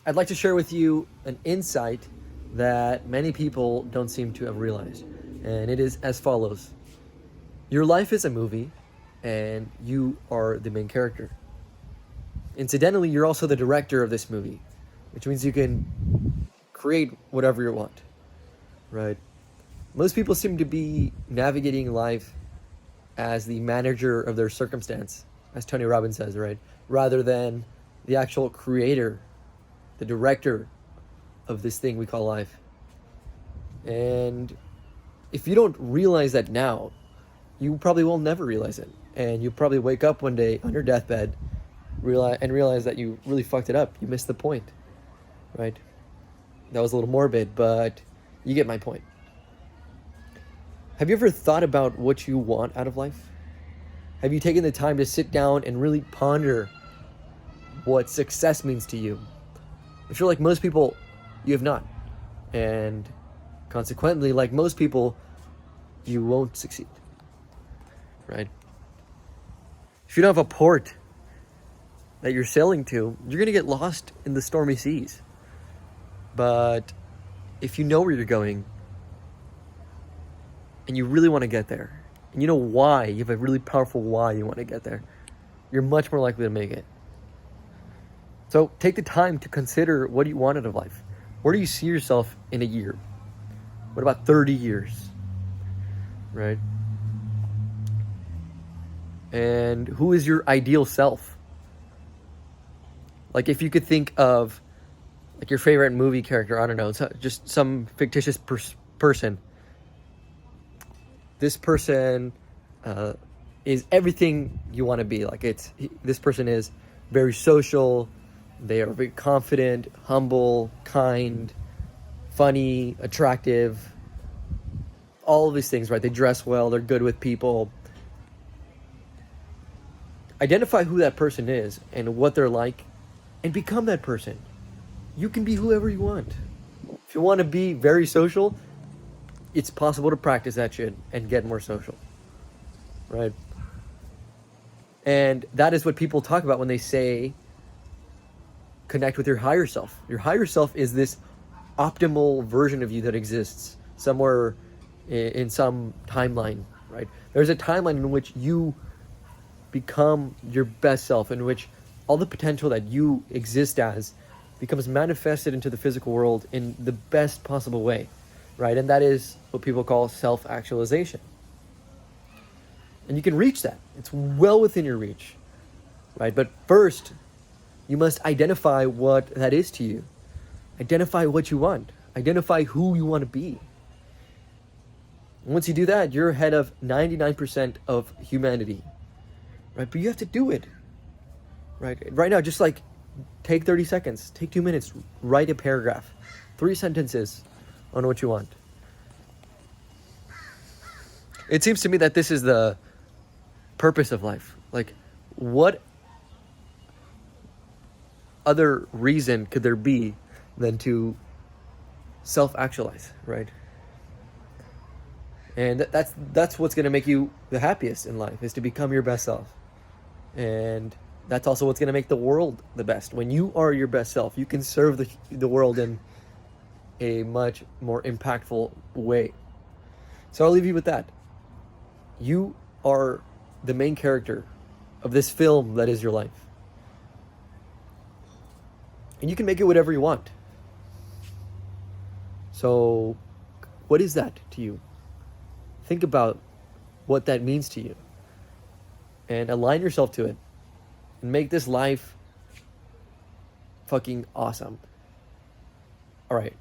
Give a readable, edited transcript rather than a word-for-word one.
I'd like to share with you an insight that many people don't seem to have realized. And it is as follows. Your life is a movie, and you are the main character. Incidentally, you're also the director of this movie, which means you can create whatever you want, right? Most people seem to be navigating life as the manager of their circumstance, as Tony Robbins says, right? Rather than the actual creator, the director of this thing we call life. And if you don't realize that now, you probably will never realize it. And you'll probably wake up one day on your deathbed realize that you really fucked it up. You missed the point, right? That was a little morbid, but you get my point. Have you ever thought about what you want out of life? Have you taken the time to sit down and really ponder what success means to you? If you're like most people, you have not. And consequently, like most people, you won't succeed, right? If you don't have a port that you're sailing to, you're going to get lost in the stormy seas. But if you know where you're going, and you really want to get there, and you know why, you have a really powerful why you want to get there, you're much more likely to make it. So take the time to consider what you want out of life. Where do you see yourself in a year? What about 30 years? Right? And who is your ideal self? Like if you could think of like your favorite movie character, I don't know, just some fictitious person. This person is everything you want to be. Like this person is very social. They are very confident, humble, kind, funny, attractive. All of these things, right? They dress well. They're good with people. Identify who that person is and what they're like and become that person. You can be whoever you want. If you want to be very social, it's possible to practice that shit and get more social, right? And that is what people talk about when they say connect with your higher self. Your higher self is this optimal version of you that exists somewhere in some timeline, right? There's a timeline in which you become your best self, in which all the potential that you exist as becomes manifested into the physical world in the best possible way, right? And that is what people call self-actualization. And you can reach that. It's well within your reach, right? But first, you must identify what that is to you. Identify what you want. Identify who you want to be. And once you do that, you're ahead of 99% of humanity, right? But you have to do it, right? Right now, just like take 30 seconds, take 2 minutes, write a paragraph, 3 sentences on what you want. It seems to me that this is the purpose of life. Like, what other reason could there be than to self-actualize, right? And that's what's going to make you the happiest in life, is to become your best self. And that's also what's going to make the world the best. When you are your best self, you can serve the world in a much more impactful way. So I'll leave you with that. You are the main character of this film that is your life. And you can make it whatever you want. So, what is that to you? Think about what that means to you. And align yourself to it. And make this life fucking awesome. All right.